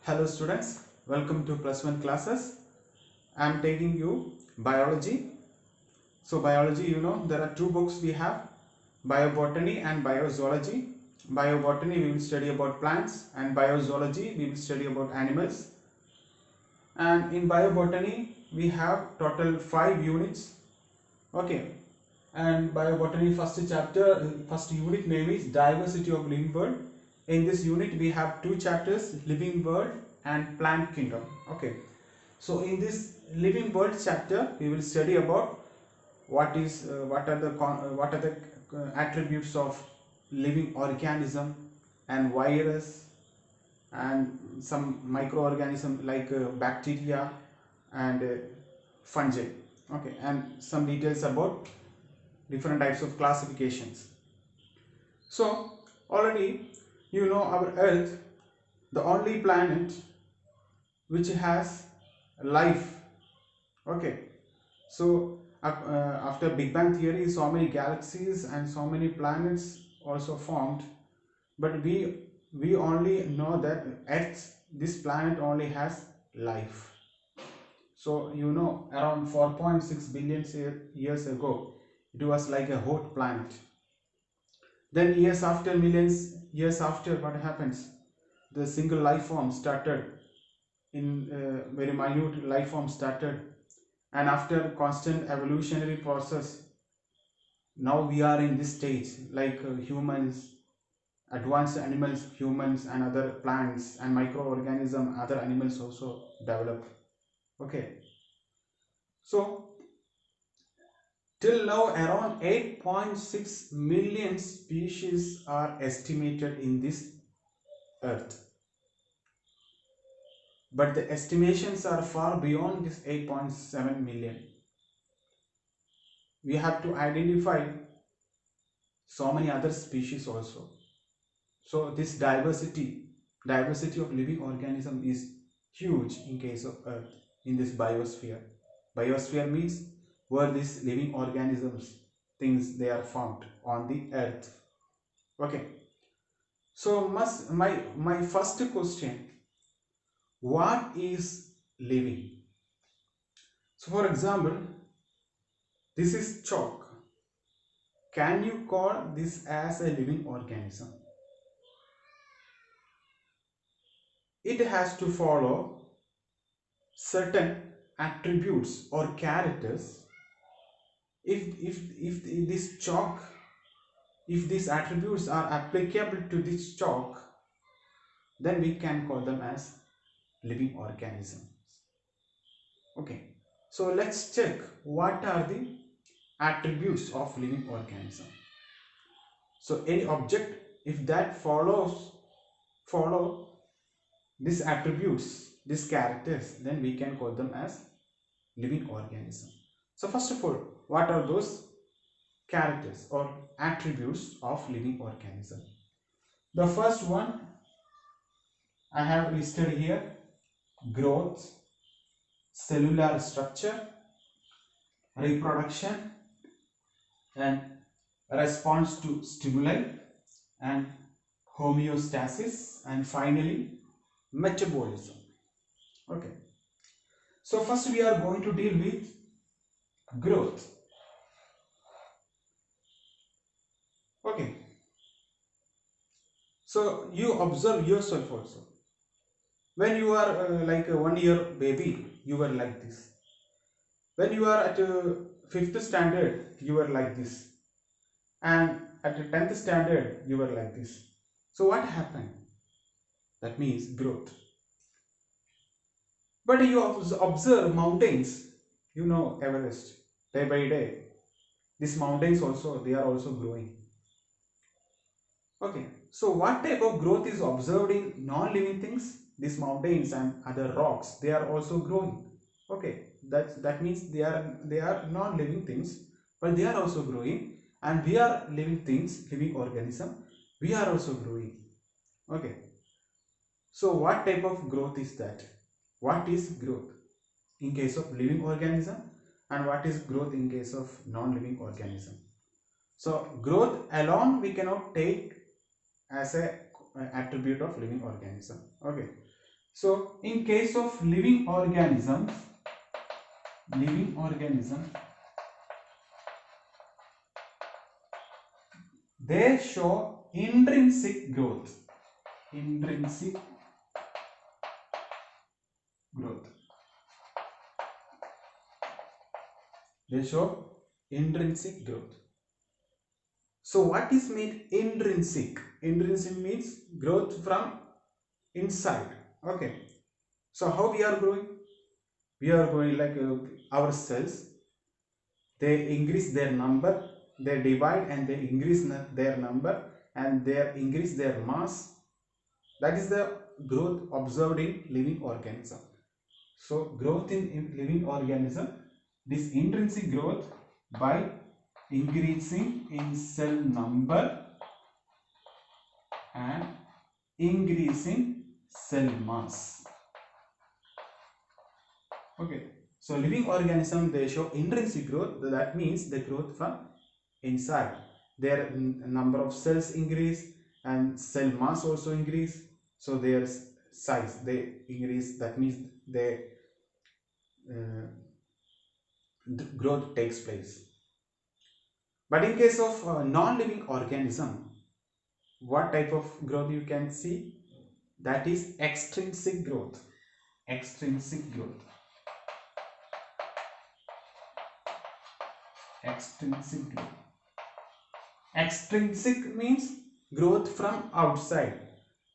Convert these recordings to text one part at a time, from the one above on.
Hello students, welcome to plus one classes. I am taking you biology. So biology, there are two books we have, biobotany and biozoology. Biobotany we will study about plants and biozoology we will study about animals. And in biobotany we have total 5 units. Okay. And biobotany first unit name is diversity of living world. In this unit we have two chapters, living world and plant kingdom. Okay, so in this living world chapter we will study about what are the attributes of living organism and virus and some microorganism like bacteria and fungi. Okay, and some details about different types of classifications. So already our earth, the only planet which has life. Okay, so after Big Bang theory so many galaxies and so many planets also formed, but we only know that earth, this planet only has life. So around 4.6 billion years ago it was like a hot planet. Then years after, millions years after, what happens? The single life form started, in very minute life form started, and after constant evolutionary process, now we are in this stage like humans, advanced animals, humans and other plants and microorganism, other animals also develop. Okay, so till now around 8.6 million species are estimated in this earth. But the estimations are far beyond this 8.7 million. We have to identify so many other species also. So this diversity of living organism is huge in case of Earth, in this biosphere. Biosphere means where these living organisms, things, they are found on the Earth. Okay. So my first question, what is living? So for example, this is chalk. Can you call this as a living organism? It has to follow certain attributes or characters. If this chalk, if these attributes are applicable to this chalk, then we can call them as living organisms. Okay, so let's check what are the attributes of living organism. So any object, if that follow these attributes, these characters, then we can call them as living organism. So first of all, what are those characters or attributes of living organism? The first one I have listed here: growth, cellular structure, reproduction, and response to stimuli, and homeostasis, and finally metabolism. Okay, so first we are going to deal with growth. Okay, so you observe yourself also. When you are like a 1 year baby, you were like this. When you are at 5th standard, you were like this. And at the 10th standard, you were like this. So what happened? That means growth. But you observe mountains, Everest, day by day. These mountains also, they are also growing. Okay, so what type of growth is observed in non-living things? These mountains and other rocks, they are also growing. Okay, that means they are non-living things, but they are also growing, and we are living things, living organism, we are also growing. Okay, so what type of growth is that? What is growth in case of living organism, and what is growth in case of non-living organism? So growth alone we cannot take as a attribute of living organism. Okay, So in case of living organisms, they show intrinsic growth. Intrinsic growth. They show intrinsic growth. So what is mean intrinsic? Intrinsic means growth from inside. Okay. So how we are growing? We are growing like our cells. They increase their number. They divide and they increase their number and they increase their mass. That is the growth observed in living organism. So growth in living organism, this intrinsic growth by increasing in cell number and increasing cell mass. Okay, so living organism, they show intrinsic growth. That means the growth from inside. Their number of cells increase and cell mass also increase. So their size they increase. That means they the growth takes place. But in case of non-living organism, what type of growth you can see? That is extrinsic growth. Extrinsic growth. Extrinsic growth. Extrinsic means growth from outside.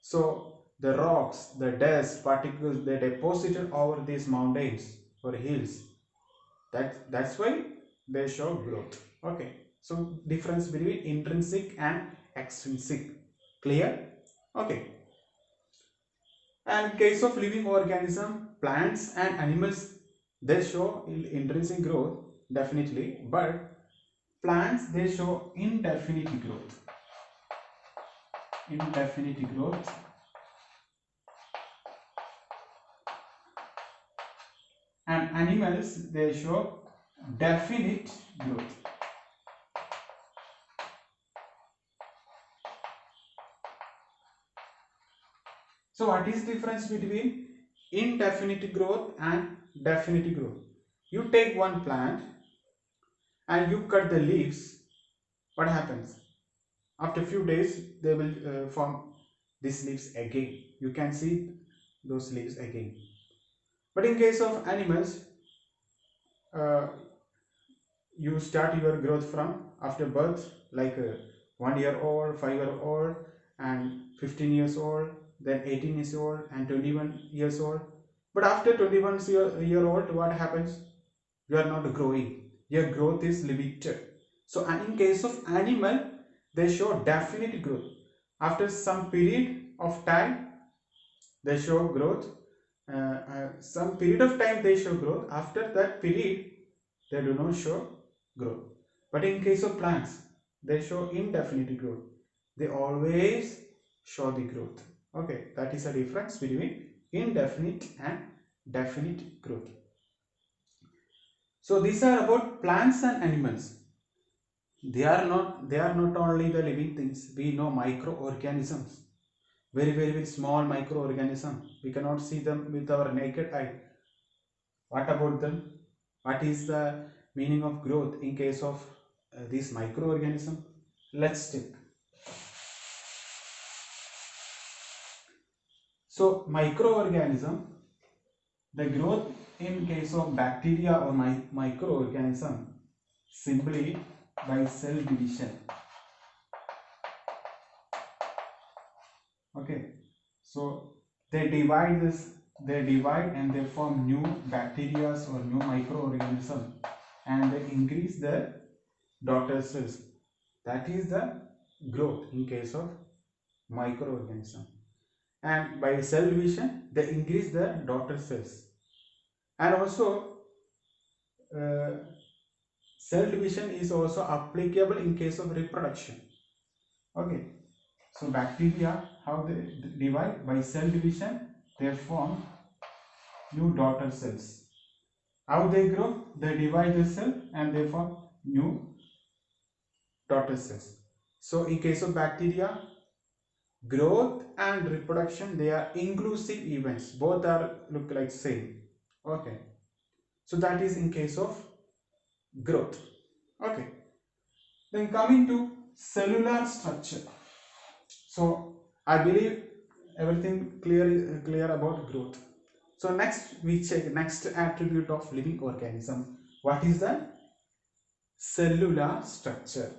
So the rocks, the dust, particles they deposited over these mountains or hills. That's why they show growth. Okay. So difference between intrinsic and extrinsic. Clear? Okay. And in case of living organism, plants and animals, they show intrinsic growth definitely, but plants they show indefinite growth. Indefinite growth. And animals they show definite growth. So what is the difference between indefinite growth and definite growth? You take one plant and you cut the leaves. What happens? After a few days they will form these leaves again. You can see those leaves again. But in case of animals, uh, you start your growth from after birth, like 1 year old, 5 year old, and 15 years old, then 18 years old, and 21 years old. But after 21 year old, what happens? You are not growing. Your growth is limited. So in case of animal, they show definite growth. After some period of time, they show growth. Some period of time they show growth. After that period, they do not show growth. But in case of plants, they show indefinite growth. They always show the growth. Okay, that is a difference between indefinite and definite growth. So these are about plants and animals. They are not only the living things. We know microorganisms. Very small microorganism. We cannot see them with our naked eye. What about them? What is the meaning of growth in case of this microorganism? Let's check. So microorganism, the growth in case of bacteria or microorganism simply by cell division. Okay, so they divide and they form new bacteria or new microorganism and they increase the daughter cells. That is the growth in case of microorganism. And by cell division they increase the daughter cells. And also cell division is also applicable in case of reproduction. Okay, so bacteria, how they divide? By cell division they form new daughter cells. How they grow? They divide the cell and they form new daughter cells. So in case of bacteria, Growth and reproduction, they are inclusive events. Both are look like same. Okay. So that is in case of growth. Okay. Then coming to cellular structure. So I believe everything clear about growth. So next we check next attribute of living organism. What is the cellular structure?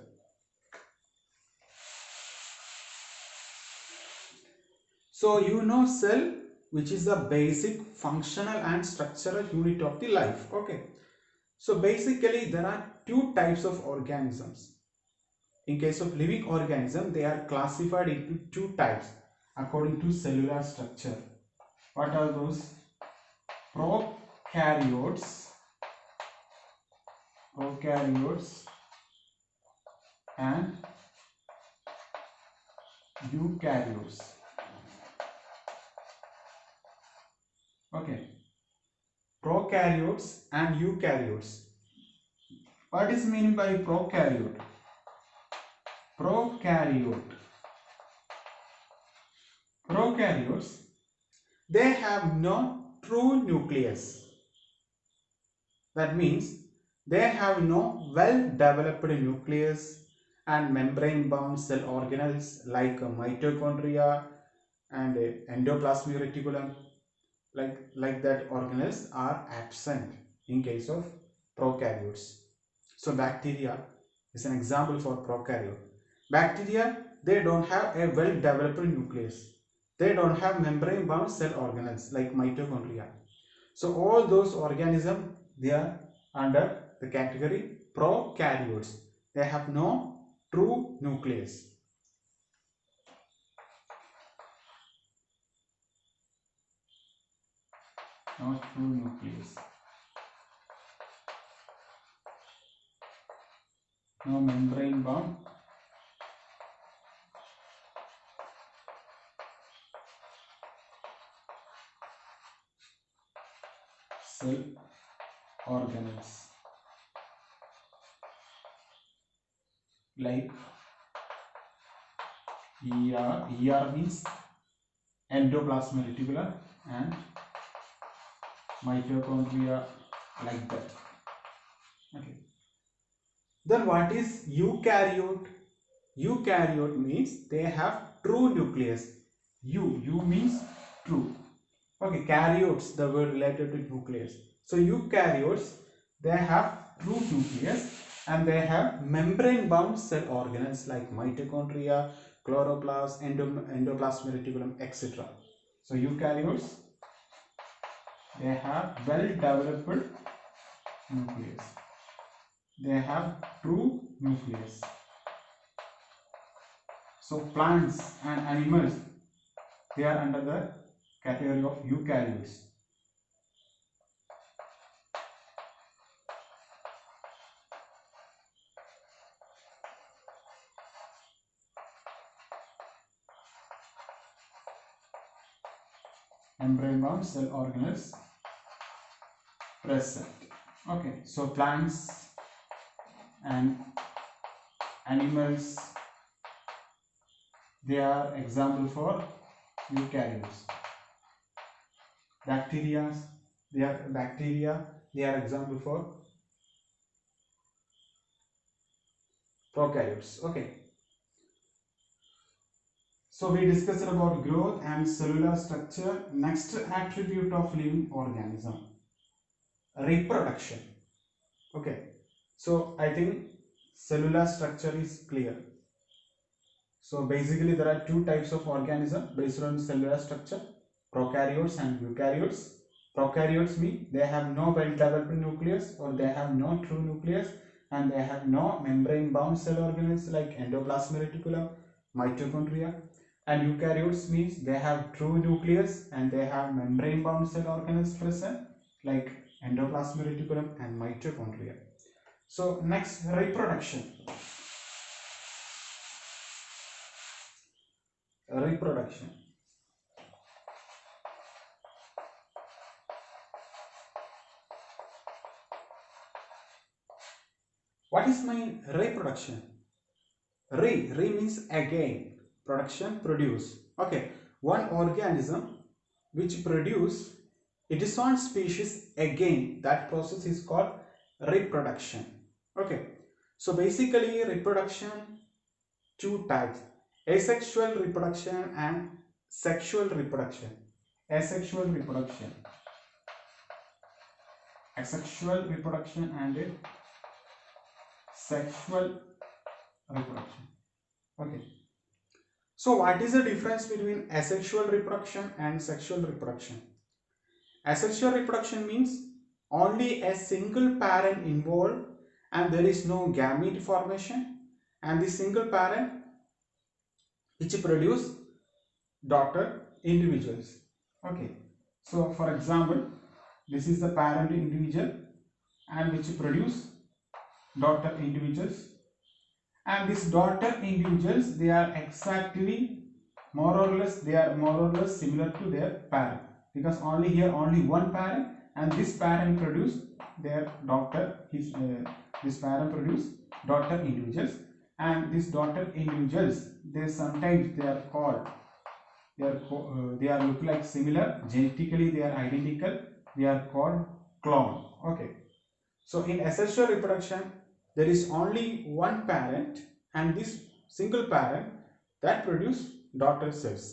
So you know cell, which is the basic functional and structural unit of the life. Okay. So basically there are two types of organisms. In case of living organism, they are classified into two types according to cellular structure. What are those? Prokaryotes and eukaryotes. Okay. Prokaryotes and eukaryotes. What is meant by prokaryote? Prokaryotes, they have no true nucleus. That means they have no well-developed nucleus and membrane-bound cell organelles like mitochondria and endoplasmic reticulum. Like that organelles are absent in case of prokaryotes. So bacteria is an example for prokaryote. Bacteria, they don't have a well-developed nucleus. They don't have membrane-bound cell organelles like mitochondria. So all those organisms, they are under the category prokaryotes. They have no true nucleus. No true nucleus. No membrane bound cell organelles like ER means endoplasmic reticulum and mitochondria like that. Okay. Then what is eukaryote? Eukaryote means they have true nucleus. U means true. Okay, karyotes, the word related to nucleus. So eukaryotes, they have true nucleus and they have membrane-bound cell organelles like mitochondria, chloroplast, endoplasmic reticulum, etc. So eukaryotes, they have well-developed nucleus. They have true nucleus. So plants and animals, they are under the category of eukaryotes. Membrane-bound cell organelles present. Okay, so plants and animals, they are example for eukaryotes. Bacteria, they are example for prokaryotes. Okay. So we discussed about growth and cellular structure. Next attribute of living organism, reproduction. Okay. So I think cellular structure is clear. So basically there are two types of organism based on cellular structure, prokaryotes and eukaryotes. Prokaryotes mean they have no well-developed nucleus or they have no true nucleus and they have no membrane-bound cell organelles like endoplasmic reticulum, mitochondria. And eukaryotes means they have true nucleus and they have membrane-bound cell organelles present like endoplasmic reticulum and mitochondria. So next, reproduction. Reproduction. What is my reproduction? Re means again. production produce. Okay, one organism which produce its own species again, that process is called reproduction. Okay, so basically reproduction, two types: asexual reproduction and sexual reproduction. Asexual reproduction, asexual reproduction and sexual reproduction. Okay, so what is the difference between asexual reproduction and sexual reproduction? Asexual reproduction means only a single parent involved and there is no gamete formation, and the single parent which produce daughter individuals. Okay, so for example, this is the parent individual and which produce daughter individuals, and these daughter individuals, they are exactly more or less similar to their parent, because only here only one parent, and this parent produce their daughter, this parent produce daughter individuals, and these daughter individuals, they sometimes they are called, they are look like similar, genetically they are identical, they are called clone. Okay, so in asexual reproduction there is only one parent and this single parent that produce daughter cells,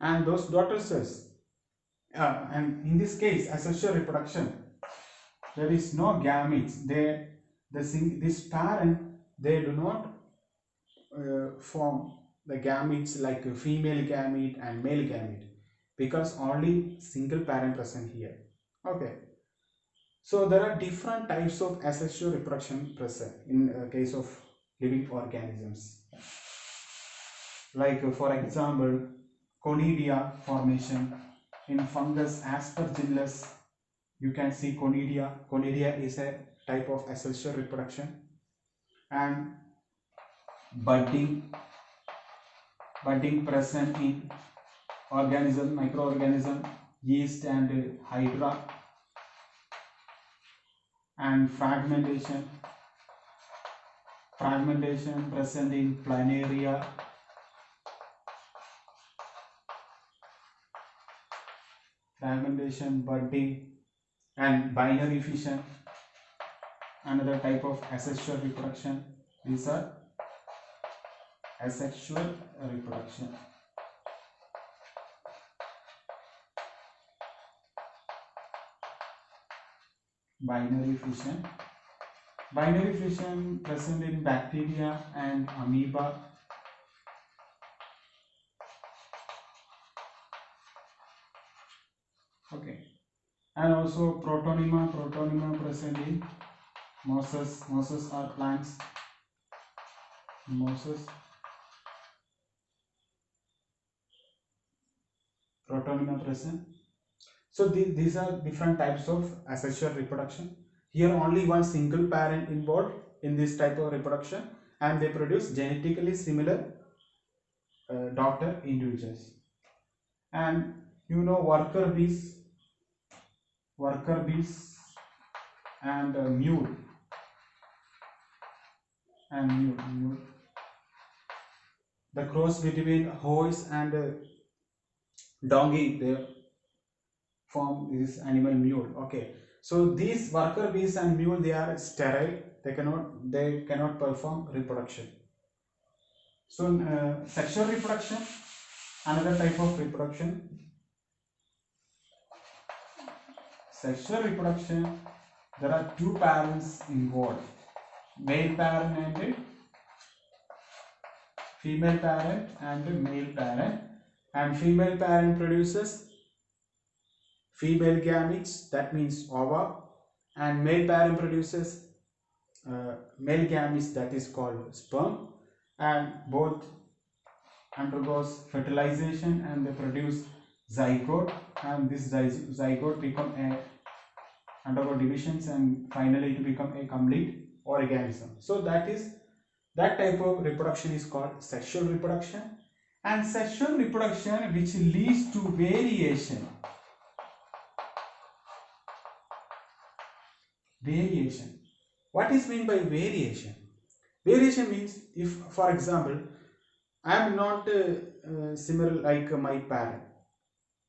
and those daughter cells, and in this case asexual reproduction, there is no gametes. This parent, they do not form the gametes like a female gamete and male gamete, because only single parent present here. Okay, so there are different types of asexual reproduction present in case of living organisms. Like for example, conidia formation in fungus Aspergillus. You can see conidia. Conidia is a type of asexual reproduction, and budding present in organism, microorganism, yeast and hydra, and fragmentation present in planaria, budding, and binary fission, another type of asexual reproduction. These are asexual reproduction. Binary fission present in bacteria and amoeba. Okay, and also protonema present in mosses are plants. Mosses, protonema present. So these are different types of asexual reproduction. Here only one single parent involved in this type of reproduction, and they produce genetically similar daughter individuals. And you know worker bees and mule the cross between horse and donkey, they form this animal mule. Okay, so these worker bees and mule, they are sterile, they cannot perform reproduction. So sexual reproduction, another type of reproduction. Sexual reproduction, there are two parents involved, male parent and female parent and male parent, and female parent produces female gametes, that means ova, and male parent produces male gametes, that is called sperm, and both undergoes fertilization and they produce zygote, and this zygote become a undergo divisions and finally to become a complete organism. So that type of reproduction is called sexual reproduction. And sexual reproduction which leads to variation. What is meant by variation? Variation means, if for example I am not similar like my parent,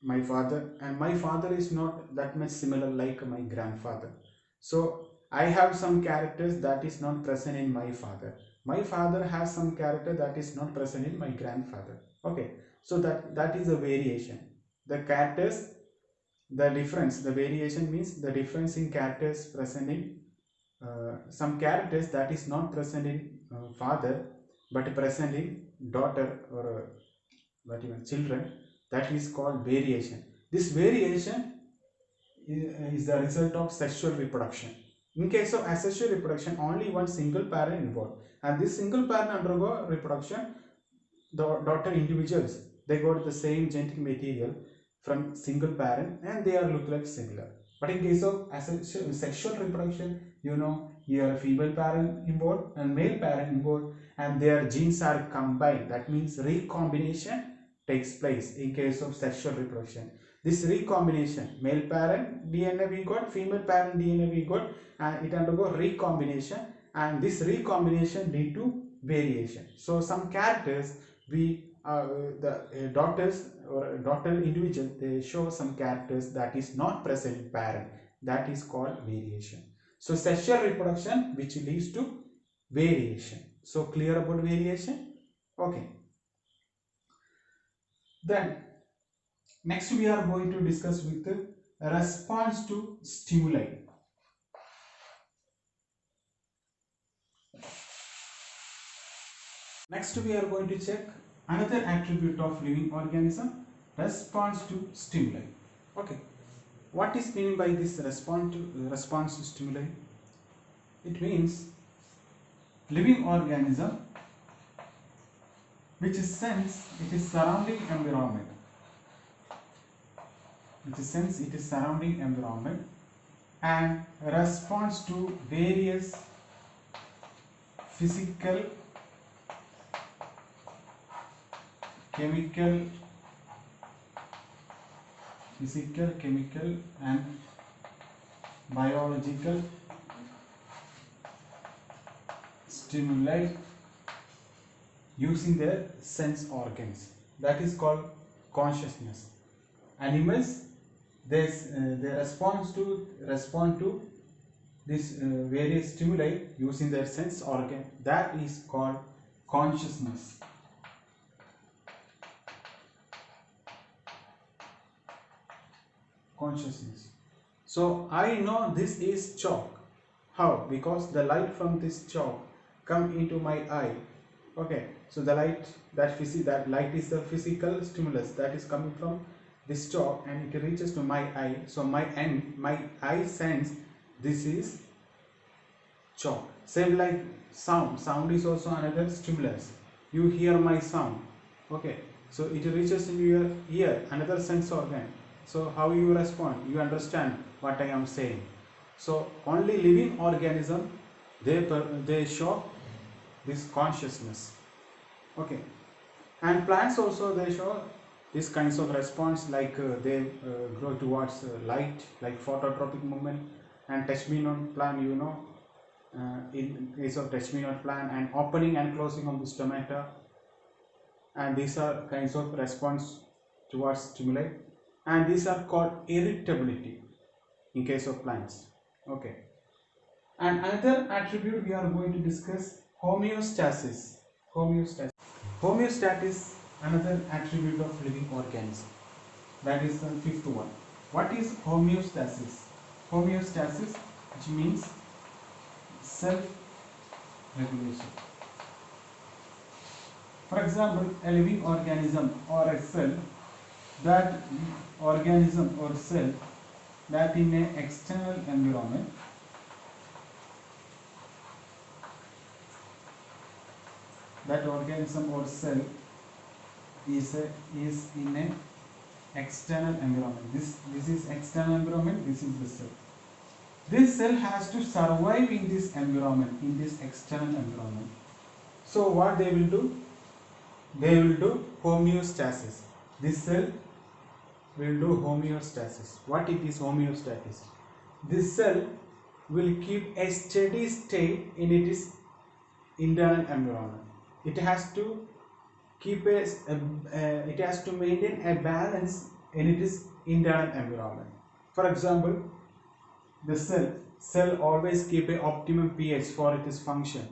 my father, and my father is not that much similar like my grandfather. So I have some characters that is not present in my father. My father has some character that is not present in my grandfather. Okay, so that is a variation. The characters, the difference, the variation means the difference in characters present in some characters that is not present in father but present in daughter or what even children, that is called variation. This variation is the result of sexual reproduction. In case of asexual reproduction, only one single parent involved, and this single parent undergo reproduction. The daughter individuals, they got the same genetic material from single parent and they are look like similar. But in case of asexual sexual reproduction, here female parent involved and male parent involved, and their genes are combined. That means recombination takes place in case of sexual reproduction. This recombination, male parent DNA we got, female parent DNA we got, and it undergo recombination, and this recombination lead to variation. So some characters we the daughters or daughter individual, they show some characters that is not present in parent, that is called variation. So sexual reproduction which leads to variation. So clear about variation? Okay. Then next we are going to discuss with response to stimuli. Next we are going to check another attribute of living organism, response to stimuli. Okay, what is meant by this response to stimuli? It means living organism which sense it is surrounding environment, and responds to various physical, chemical, and biological stimuli using their sense organs. That is called consciousness. Animals, they respond to this various stimuli using their sense organ. That is called consciousness. So I know this is chalk. How? Because the light from this chalk come into my eye. Okay, so the light, that light is the physical stimulus that is coming from this chalk and it reaches to my eye. So my eye sense this is chalk. Same like sound is also another stimulus. You hear my sound. Okay, so it reaches in your ear, another sense organ. So how you respond? You understand what I am saying. So only living organism, they show this consciousness. Okay, and plants also, they show these kinds of response, like they grow towards light, like phototropic movement, and touch me not plant, in case of touch me not plant, and opening and closing of the stomata, and these are kinds of response towards stimuli, and these are called irritability in case of plants. Okay, and another attribute we are going to discuss, homeostasis. Homeostasis is another attribute of living organism. That is the fifth one. What is homeostasis? Homeostasis, which means self-regulation. For example, a living organism or a cell, that organism or cell that in an external environment that organism or cell is in an external environment. This is external environment, this is the cell. This cell has to survive in this environment, in this external environment. So what they will do? They will do homeostasis. This cell will do homeostasis. What it is homeostasis? This cell will keep a steady state in its internal environment. It has to keep it has to maintain a balance in its internal environment. For example, the cell always keep a optimum pH for its function.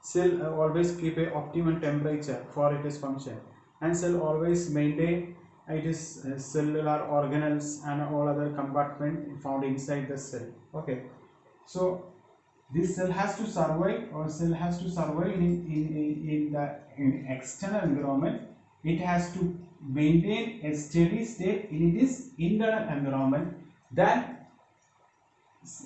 Cell always keep a optimum temperature for its function, and cell always maintain its cellular organelles and all other compartment found inside the cell. Okay, so this cell has to survive, or cell has to survive in the external environment. It has to maintain a steady state in its internal environment. That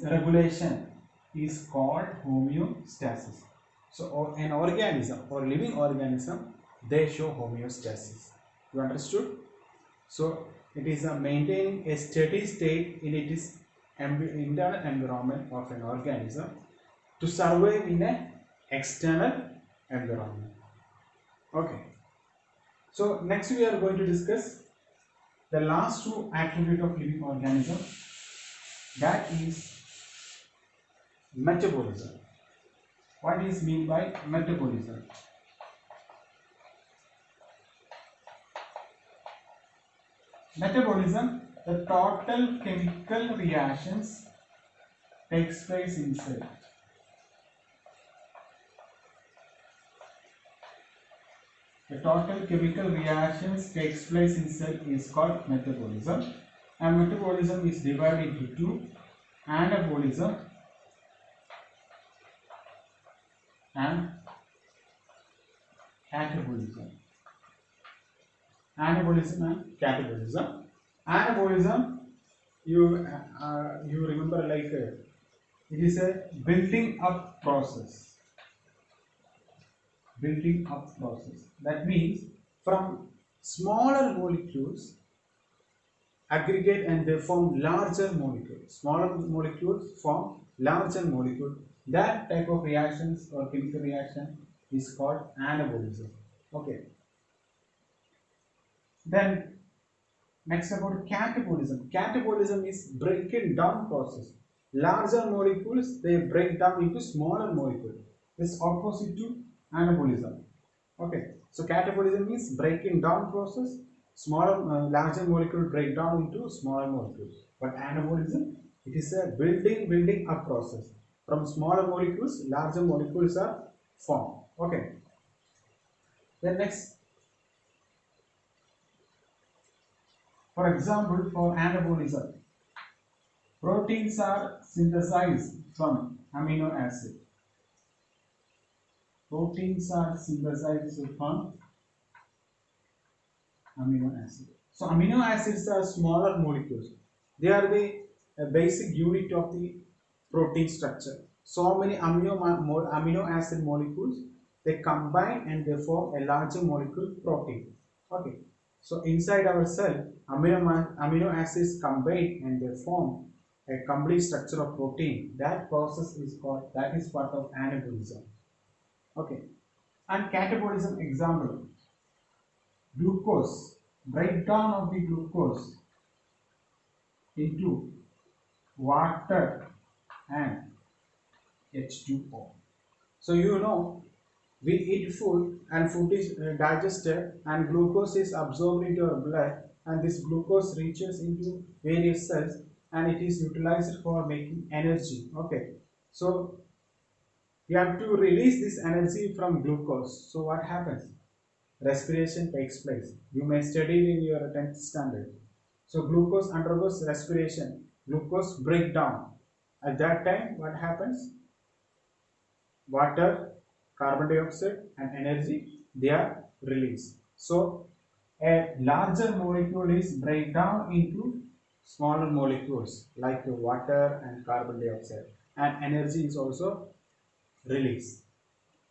regulation is called homeostasis. So an organism or living organism, they show homeostasis. You understood? So it is maintaining a steady state in its internal environment of an organism to survive in an external environment. Okay. So next we are going to discuss the last two attribute of living organism, that is metabolism. What is mean by metabolism? Metabolism, the total chemical reactions takes place in cell. The total chemical reactions takes place in cell is called metabolism, and metabolism is divided into two: anabolism and catabolism. Anabolism and catabolism. Anabolism, you remember, like it is a building up process. Building up process. That means from smaller molecules aggregate and they form larger molecules. Smaller molecules form larger molecules. That type of reactions or chemical reaction is called anabolism. Okay. Then next about catabolism. Catabolism is breaking down process. Larger molecules, they break down into smaller molecules. This opposite to anabolism. Okay, so catabolism is breaking down process. Smaller, larger molecule break down into smaller molecules. But anabolism, it is a building up process. From smaller molecules, larger molecules are formed. Okay. Then next, for example, for anabolism, proteins are synthesized from amino acid. Proteins are synthesized from amino acid. So amino acids are smaller molecules. They are the basic unit of the protein structure. So many amino acid molecules, they combine and they form a larger molecule protein. Okay. So inside our cell, amino acids combine and they form a complete structure of protein. That process is called, that is part of anabolism. Okay. And catabolism example, glucose, breakdown of the glucose into water and H2O. So you know, we eat food and food is digested and glucose is absorbed into our blood, and this glucose reaches into various cells and it is utilized for making energy. Okay, so you have to release this energy from glucose. So what happens? Respiration takes place. You may study in your 10th standard. So glucose undergoes respiration, glucose breakdown. At that time, what happens? Water, carbon dioxide and energy, they are released. So a larger molecule is break down into smaller molecules like water and carbon dioxide, and energy is also released.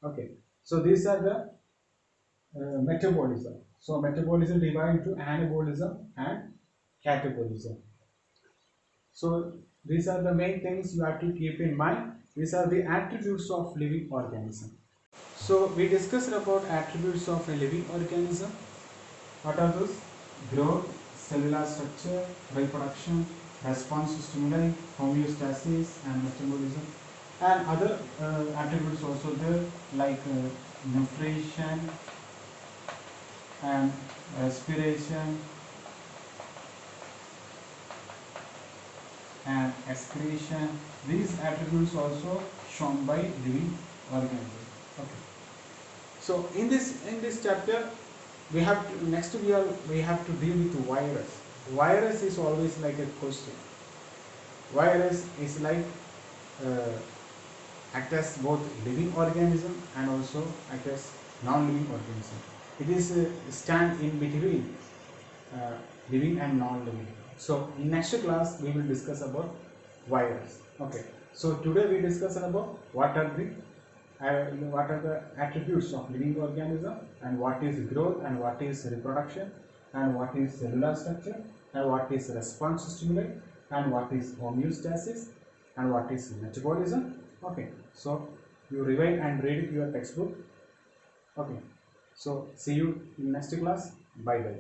Okay, so these are the metabolism. So metabolism divided into anabolism and catabolism. So these are the main things you have to keep in mind. These are the attributes of living organism. So we discussed about attributes of a living organism. What are those? Growth, cellular structure, reproduction, response to stimuli, homeostasis and metabolism, and other attributes also there like nutrition, and respiration and excretion. These attributes also shown by living organism. Okay. So in this chapter we have to, next we have to deal with virus. Virus is always like a question. Virus is like uh, act as both living organism and also act as non-living organism. It is stand in between living and non-living. So in next class we will discuss about virus. Okay. So today we discuss about what are the attributes of living organism, and what is growth, and what is reproduction, and what is cellular structure, and what is response stimuli, and what is homeostasis, and what is metabolism. Okay, so you revise and read your textbook. Okay, so see you in next class. Bye bye.